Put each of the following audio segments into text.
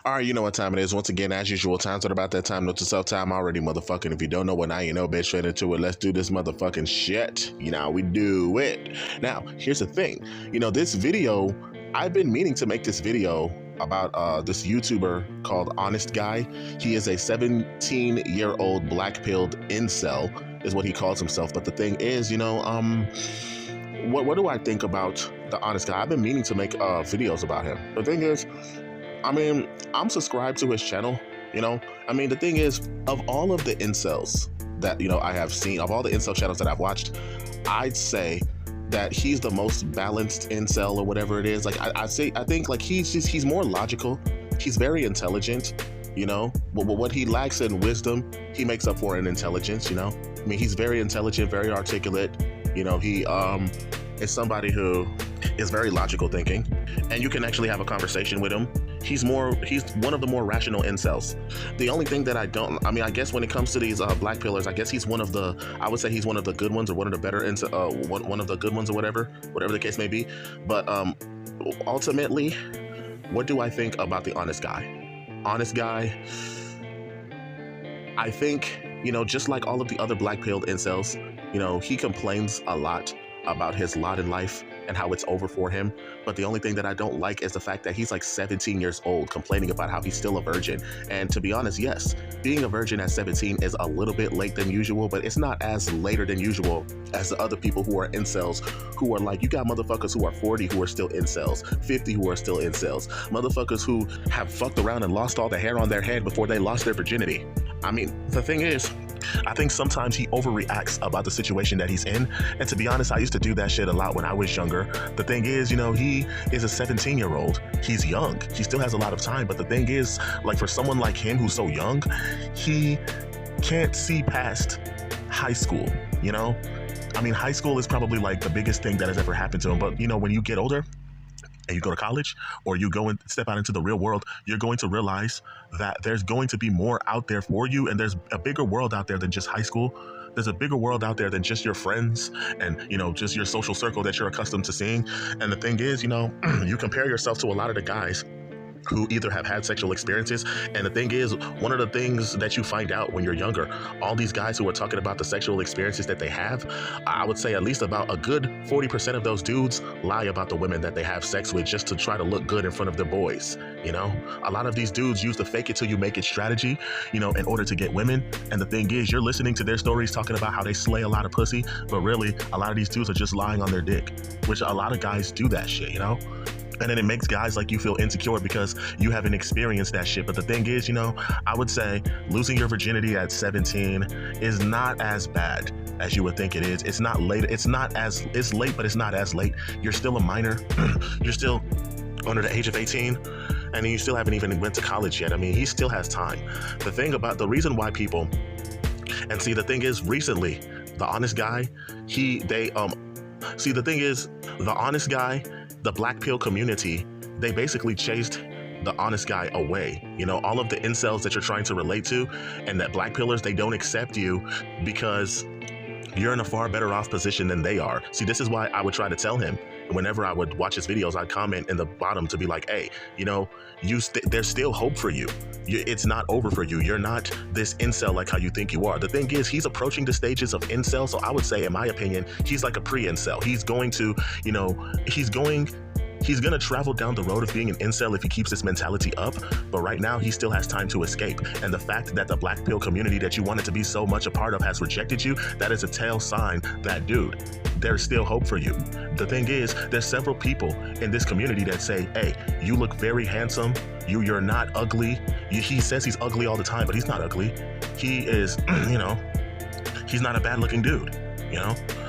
All right, you know what time it is. Once again, as usual, time's at about that time. Note to self time already, motherfucking. If you don't know what now you know, bitch, straight into it. Let's do this motherfucking shit. You know, we do it. Now, here's the thing. This video, I've been meaning to make this video about this YouTuber called Honest Guy. He is a 17-year-old black-pilled incel, is what he calls himself. But the thing is, what do I think about the Honest Guy? I've been meaning to make videos about him. The thing is, I'm subscribed to his channel, the thing is, of all of the incels that, I have seen, of all the incel channels that I've watched, I'd say that he's the most balanced incel or whatever it is. Like, I think like he's more logical. He's very intelligent, but what he lacks in wisdom, he makes up for in intelligence, he's very intelligent, very articulate, he is somebody who is very logical thinking, and you can actually have a conversation with him. He's one of the more rational incels. The only thing that I guess when it comes to these black pillars, I guess I would say he's one of the good ones, or one of the better one of the good ones, or whatever the case may be. But ultimately, what do I think about the Honest Guy? Honest Guy, I think, just like all of the other black pilled incels, he complains a lot about his lot in life and how it's over for him. But the only thing that I don't like is the fact that he's like 17 years old, complaining about how he's still a virgin. And to be honest, yes, being a virgin at 17 is a little bit late than usual, but it's not as later than usual as the other people who are incels, who are like, you got motherfuckers who are 40 who are still incels, 50 who are still incels, motherfuckers who have fucked around and lost all the hair on their head before they lost their virginity. The thing is, I think sometimes he overreacts about the situation that he's in. And to be honest, I used to do that shit a lot when I was younger. The thing is, he is a 17-year-old. He's young. He still has a lot of time. But the thing is, like, for someone like him who's so young, he can't see past high school, high school is probably like the biggest thing that has ever happened to him. But, when you get older, and you go to college, or you go and step out into the real world, you're going to realize that there's going to be more out there for you, and there's a bigger world out there than just high school. There's a bigger world out there than just your friends and, just your social circle that you're accustomed to seeing. And the thing is, you compare yourself to a lot of the guys who either have had sexual experiences. And the thing is, one of the things that you find out when you're younger, all these guys who are talking about the sexual experiences that they have, I would say at least about a good 40% of those dudes lie about the women that they have sex with just to try to look good in front of their boys. A lot of these dudes use the fake it till you make it strategy, in order to get women. And the thing is, you're listening to their stories talking about how they slay a lot of pussy, but really a lot of these dudes are just lying on their dick, which a lot of guys do that shit, And then it makes guys like you feel insecure because you haven't experienced that shit. But the thing is, I would say losing your virginity at 17 is not as bad as you would think it is. It's not late. It's late, but it's not as late. You're still a minor. You're still under the age of 18. And you still haven't even went to college yet. He still has time. The reason why people, and see, the thing is, recently, the Honest Guy, the black pill community, they basically chased the Honest Guy away. All of the incels that you're trying to relate to and that black pillars, they don't accept you because you're in a far better off position than they are. See, this is why I would try to tell him, whenever I would watch his videos, I'd comment in the bottom to be like, hey, there's still hope for you. It's not over for you. You're not this incel like how you think you are. The thing is, he's approaching the stages of incel. So I would say, in my opinion, he's like a pre-incel. He's going to, he's going to travel down the road of being an incel if he keeps this mentality up. But right now, he still has time to escape. And the fact that the black pill community that you wanted to be so much a part of has rejected you, that is a tell sign that, dude, there's still hope for you. The thing is, there's several people in this community that say, hey, you look very handsome. You're not ugly. He says he's ugly all the time, but he's not ugly. He is, he's not a bad looking dude,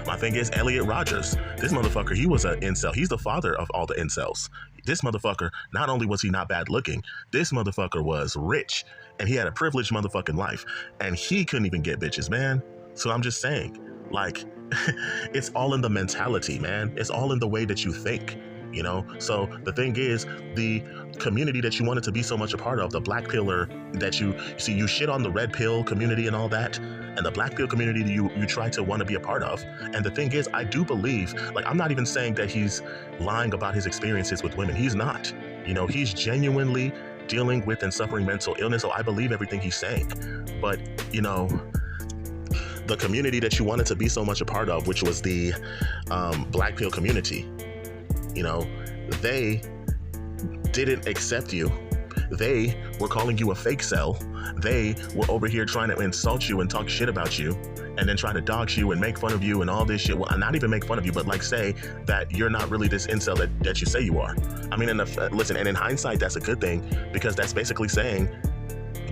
My thing is, Elliot Rogers, this motherfucker, he was an incel. He's the father of all the incels. This motherfucker, not only was he not bad looking, this motherfucker was rich and he had a privileged motherfucking life and he couldn't even get bitches, man. So I'm just saying, like, it's all in the mentality, man. It's all in the way that you think. So the thing is, the community that you wanted to be so much a part of, the black pillar that you see, you shit on the red pill community and all that, and the black pill community you try to want to be a part of. And the thing is, I do believe, like, I'm not even saying that he's lying about his experiences with women. He's not. He's genuinely dealing with and suffering mental illness, so I believe everything he's saying. But, you know, the community that you wanted to be so much a part of, which was the Blackpill community, you know, they didn't accept you. They were calling you a fake cell. They were over here trying to insult you and talk shit about you, and then try to dox you and make fun of you and all this shit. Well, not even make fun of you, but like say that you're not really this incel that you say you are. I mean, listen, and in hindsight, that's a good thing, because that's basically saying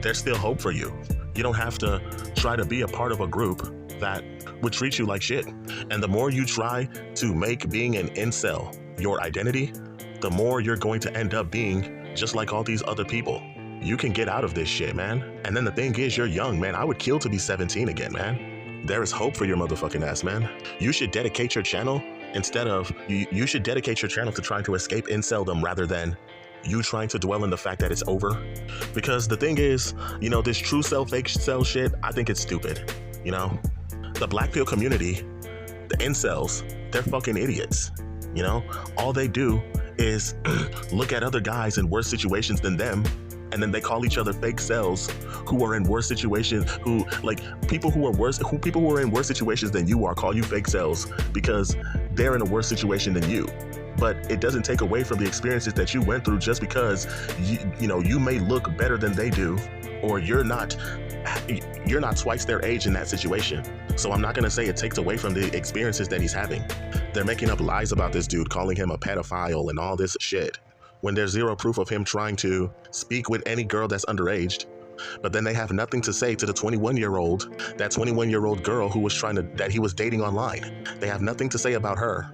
there's still hope for you. You don't have to try to be a part of a group that would treat you like shit. And the more you try to make being an incel your identity, the more you're going to end up being just like all these other people. You can get out of this shit, man. And then the thing is, you're young, man. I would kill to be 17 again, man. There is hope for your motherfucking ass, man. You should dedicate your channel instead of, you should dedicate your channel to trying to escape inceldom rather than you trying to dwell in the fact that it's over. Because the thing is, you know, this true self, fake cell shit, I think it's stupid. You know, the Blackpill community, the incels, they're fucking idiots. You know, all they do is look at other guys in worse situations than them, and then they call each other fake cells who are in worse situations, who like people who are in worse situations than you are call you fake cells because they're in a worse situation than you. But it doesn't take away from the experiences that you went through just because you know, you may look better than they do, or you're not twice their age in that situation. So I'm not gonna say it takes away from the experiences that he's having. They're making up lies about this dude, calling him a pedophile and all this shit, when there's zero proof of him trying to speak with any girl that's underaged. But then they have nothing to say to the 21-year-old, that 21-year-old girl who was that he was dating online. They have nothing to say about her,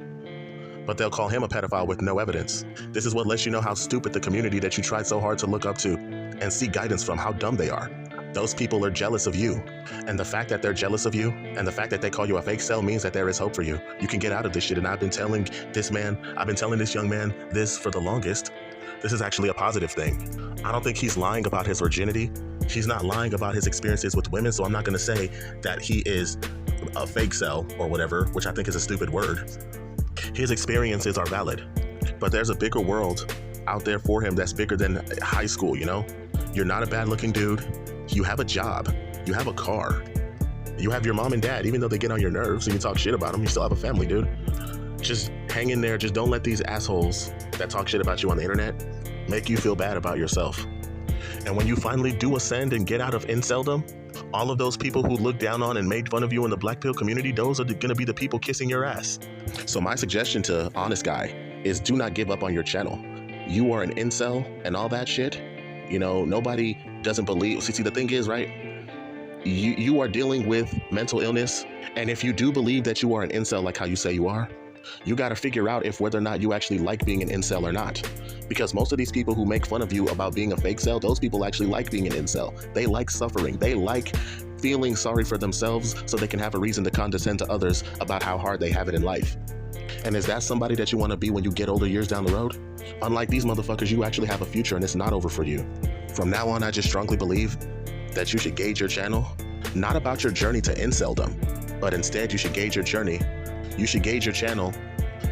but they'll call him a pedophile with no evidence. This is what lets you know how stupid the community that you tried so hard to look up to and seek guidance from, how dumb they are. Those people are jealous of you. And the fact that they're jealous of you and the fact that they call you a fake cell means that there is hope for you. You can get out of this shit. And I've been telling this young man this for the longest. This is actually a positive thing. I don't think he's lying about his virginity. He's not lying about his experiences with women. So I'm not gonna say that he is a fake cell or whatever, which I think is a stupid word. His experiences are valid, but there's a bigger world out there for him that's bigger than high school, you know? You're not a bad looking dude. You have a job, you have a car, you have your mom and dad, even though they get on your nerves and you talk shit about them, you still have a family, dude. Just hang in there. Just don't let these assholes that talk shit about you on the internet make you feel bad about yourself. And when you finally do ascend and get out of inceldom, all of those people who looked down on and made fun of you in the Blackpill community, those are gonna be the people kissing your ass. So my suggestion to Honest Guy is do not give up on your channel. You are an incel and all that shit. You know, nobody doesn't believe. See, the thing is, right? You are dealing with mental illness. And if you do believe that you are an incel like how you say you are, you got to figure out if whether or not you actually like being an incel or not. Because most of these people who make fun of you about being a fake cell, those people actually like being an incel. They like suffering. They like feeling sorry for themselves so they can have a reason to condescend to others about how hard they have it in life. And is that somebody that you want to be when you get older years down the road? Unlike these motherfuckers, you actually have a future and it's not over for you. From now on, I just strongly believe that you should gauge your channel, not about your journey to inceldom, but instead you should gauge your journey. You should gauge your channel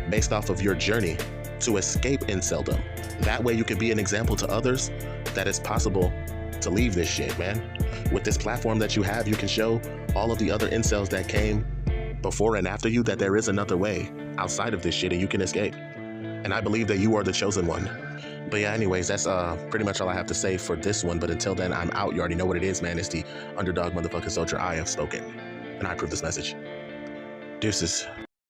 based off of your journey to escape inceldom. That way you can be an example to others that it's possible to leave this shit, man. With this platform that you have, you can show all of the other incels that came before and after you that there is another way outside of this shit and you can escape. And I believe that you are the chosen one. But yeah, anyways, that's pretty much all I have to say for this one. But until then, I'm out. You already know what it is, man. It's the underdog motherfucking soldier. I have spoken. And I approve this message. Deuces.